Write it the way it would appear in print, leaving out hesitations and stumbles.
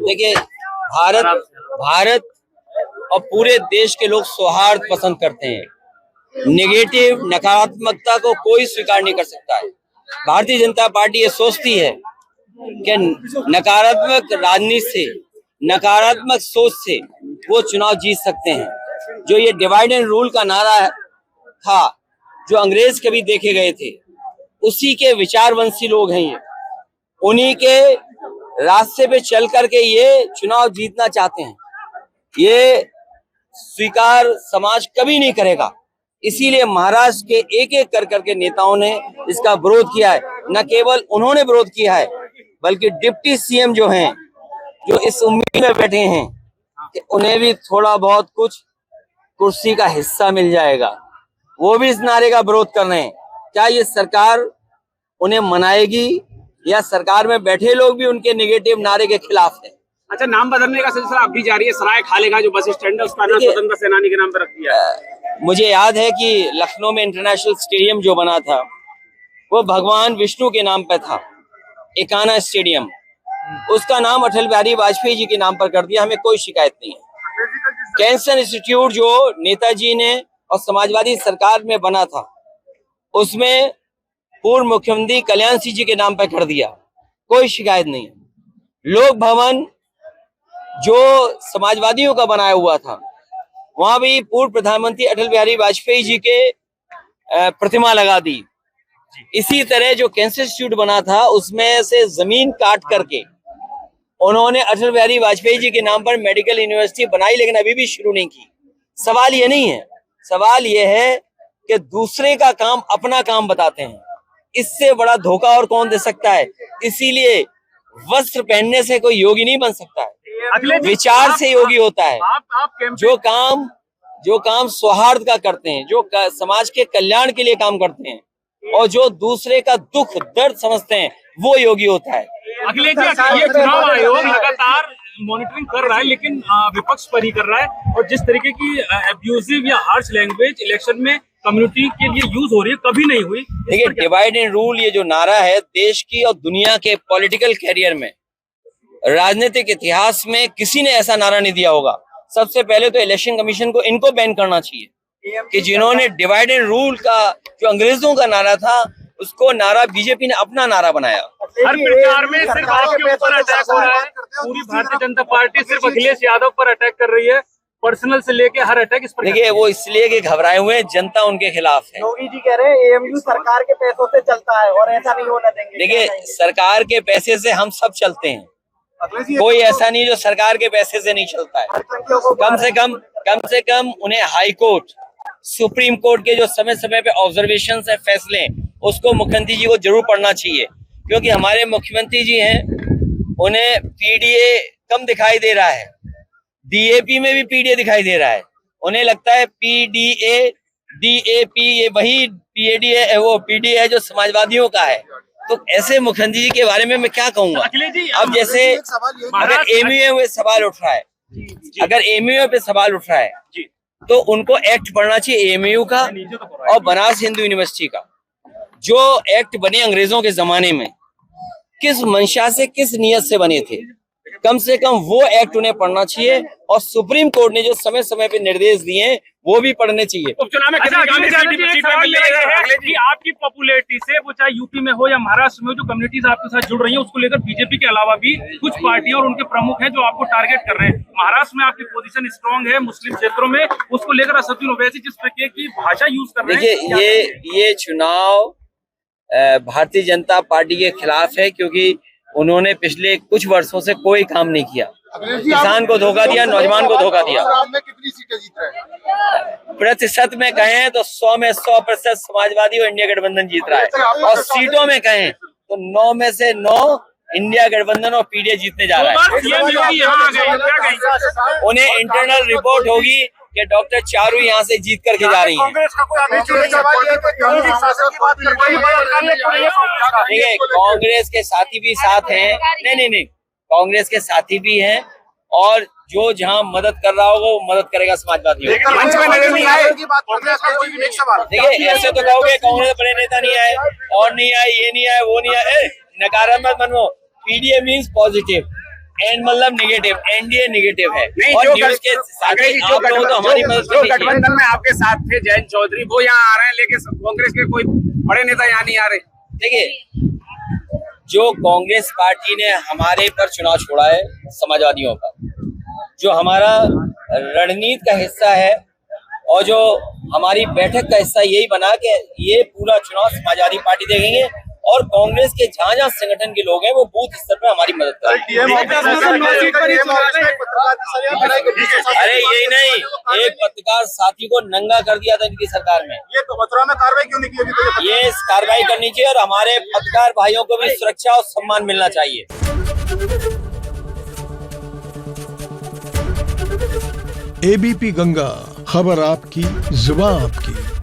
देखिए, भारत भारत और पूरे देश के लोग सौहार्द पसंद करते हैं। नेगेटिव नकारात्मकता को कोई स्वीकार नहीं कर सकता है। भारतीय जनता पार्टी ये सोचती है कि नकारात्मक राजनीति से, नकारात्मक सोच से वो चुनाव जीत सकते हैं। जो ये डिवाइड एंड रूल का नारा था, जो अंग्रेज कभी देखे गए थे, उसी के विचारवंशी लोग हैं ये। उन्हीं के रास्ते पे चल करके ये चुनाव जीतना चाहते हैं। ये स्वीकार समाज कभी नहीं करेगा। इसीलिए महाराष्ट्र के एक एक कर करके नेताओं ने इसका विरोध किया है। न केवल उन्होंने विरोध किया है, बल्कि डिप्टी सीएम जो हैं, जो इस उम्मीद में बैठे हैं कि उन्हें भी थोड़ा बहुत कुछ कुर्सी का हिस्सा मिल जाएगा, वो भी इस नारे का विरोध कर रहे हैं। क्या ये सरकार उन्हें मनाएगी या सरकार में बैठे लोग भी उनके नेगेटिव नारे के खिलाफ है? अच्छा, नाम बदलने का सिलसिला अब भी जारी है। सराय खाले का जो बस स्टैंड है उसका नाम स्वतंत्रता सेनानी के नाम पर रख दिया है। मुझे याद है कि लखनऊ में इंटरनेशनल स्टेडियम जो बना था वो भगवान विष्णु के नाम पे था, एकाना स्टेडियम। उसका नाम अटल बिहारी वाजपेयी जी के नाम पर कर दिया। हमें कोई शिकायत नहीं है। कैंसर इंस्टीट्यूट जो नेताजी ने और समाजवादी सरकार में बना था, उसमें पूर्व मुख्यमंत्री कल्याण सिंह जी के नाम पर कर दिया, कोई शिकायत नहीं। लोक भवन जो समाजवादियों का बनाया हुआ था, वहां भी पूर्व प्रधानमंत्री अटल बिहारी वाजपेयी जी के प्रतिमा लगा दी। इसी तरह जो कैंसर इंस्टीट्यूट बना था, उसमें से जमीन काट करके उन्होंने अटल बिहारी वाजपेयी जी के नाम पर मेडिकल यूनिवर्सिटी बनाई, लेकिन अभी भी शुरू नहीं की। सवाल ये नहीं है, सवाल ये है कि दूसरे का काम अपना काम बताते हैं। इससे बड़ा धोखा और कौन दे सकता है? इसीलिए वस्त्र पहनने से कोई योगी नहीं बन सकता है, विचार से योगी होता है। जो काम सौहार्द का करते हैं, जो समाज के कल्याण के लिए काम करते हैं और जो दूसरे का दुख दर्द समझते हैं, वो योगी होता है। अखिलेश जी, ये चुनाव आयोग लगातार मॉनिटरिंग कर रहा है, लेकिन विपक्ष पर ही कर रहा है। और जिस तरीके की अब्यूजिव या हार्श लैंग्वेज इलेक्शन में कम्युनिटी के लिए यूज हो रही है, कभी नहीं हुई। देखिए, डिवाइड एंड रूल ये जो नारा है, देश की और दुनिया के पॉलिटिकल कैरियर में, राजनीतिक इतिहास में किसी ने ऐसा नारा नहीं दिया होगा। सबसे पहले तो इलेक्शन कमीशन को इनको बैन करना चाहिए कि जिन्होंने डिवाइड एंड रूल का जो अंग्रेजों का नारा था, उसको नारा बीजेपी ने अपना नारा बनाया। हर प्रचार में सिर्फ आपके ऊपर अटैक हो रहा है। पूरी भारतीय जनता पार्टी सिर्फ अखिलेश यादव पर अटैक कर रही है, पर्सनल से लेके हर अटैक इस पर। देखिए, वो इसलिए कि घबराए हुए हैं, जनता उनके खिलाफ है। योगी जी कह रहे हैं एएमयू सरकार के पैसों से चलता है और ऐसा नहीं होना देंगे। देखिए, सरकार के पैसे से हम सब चलते हैं, कोई ऐसा नहीं जो सरकार के पैसे से नहीं चलता है। कम से कम उन्हें हाई कोर्ट, सुप्रीम कोर्ट के जो समय समय पे ऑब्जर्वेशन है, फैसले, उसको मुख्यमंत्री जी को जरूर पढ़ना चाहिए। क्योंकि हमारे मुख्यमंत्री जी हैं, उन्हें पीडीए कम दिखाई दे रहा है, डीएपी में भी पीडीए दिखाई दे रहा है। उन्हें लगता है पीडीए डीएपी ये वही पीडीए है, वो पीडीए है जो समाजवादियों का है। तो ऐसे मुख्यमंत्री जी के बारे में मैं क्या कहूंगा? अब जैसे अगर एमयूए पे सवाल उठ रहा है, अगर एमयूए पे सवाल उठ रहा है, तो उनको एक्ट पढ़ना चाहिए एमयू का और बनारस हिंदू यूनिवर्सिटी का। जो एक्ट बने अंग्रेजों के जमाने में, किस मंशा से, किस नियत से बने थे, कम से कम वो एक्ट उन्हें पढ़ना चाहिए। और सुप्रीम कोर्ट ने जो समय समय पे निर्देश दिए हैं, वो भी पढ़ने चाहिए। उपचुनाव में आपकी पॉपुलैरिटी से, वो चाहे यूपी में हो या महाराष्ट्र में हो, जो कम्युनिटीज आपके साथ जुड़ रही है, उसको लेकर बीजेपी के अलावा भी कुछ पार्टियां और उनके प्रमुख हैं जो आपको टारगेट कर रहे हैं। महाराष्ट्र में आपकी पोजीशन स्ट्रांग है, मुस्लिम क्षेत्रों में, उसको लेकर असदुद्दीन ओवैसी जिस प्रकार की भाषा यूज कर रहे हैं। देखिए, ये चुनाव भारतीय जनता पार्टी के खिलाफ है, क्योंकि उन्होंने पिछले कुछ वर्षों से कोई काम नहीं किया। किसान को धोखा दिया, नौजवान को धोखा दिया। कितनी सीटें जीत रहे हैं? प्रतिशत में कहें तो 100 में 100% समाजवादी और इंडिया गठबंधन जीत रहा है। और सीटों में कहें तो 9 में से 9 इंडिया गठबंधन और पीडीए जीतने जा रहा है। उन्हें इंटरनल रिपोर्ट होगी कि डॉक्टर चारू यहाँ से जीत करके जा रही हैं। देखिए, कांग्रेस के साथी भी साथ हैं। नहीं, कांग्रेस के साथी भी हैं, और जो जहां मदद कर रहा होगा वो मदद करेगा समाजवादियों। देखिए, ऐसे तो कहोगे कांग्रेस बड़े नेता नहीं आए, और नहीं आए, ये नहीं आए, वो नहीं आए। नकारात्मक मत लो। PDA means positive. एंड मतलब नेगेटिव, एनडीए नेगेटिव है। नहीं, और जो न्यूज के साथ ही आप लोगों तो हमारी मदद जो करनी चाहिए। गठबंधन में आपके साथ थे जयंत चौधरी, वो यहाँ आ रहे हैं, लेकिन कांग्रेस के कोई बड़े नेता यहाँ नहीं आ रहे। देखिए, जो कांग्रेस पार्टी ने हमारे पर चुनाव छोड़ा है, समाजवादियों पर, जो हमारा रणनीति का हिस्सा है और जो हमारी बैठक का हिस्सा यही बना कि ये पूरा चुनाव समाजवादी पार्टी देखेंगे और कांग्रेस के जहाँ संगठन के लोग हैं वो बूथ स्तर पर हमारी मदद करेंगे। अरे यही नहीं, एक पत्रकार साथी को नंगा कर दिया था इनकी सरकार में। ये तो मथुरा में कार्रवाई क्यों नहीं की अभी तक? ये कार्रवाई करनी चाहिए और हमारे पत्रकार भाइयों को भी सुरक्षा और सम्मान मिलना चाहिए। एबीपी गंगा, खबर आपकी, जुबान आपकी।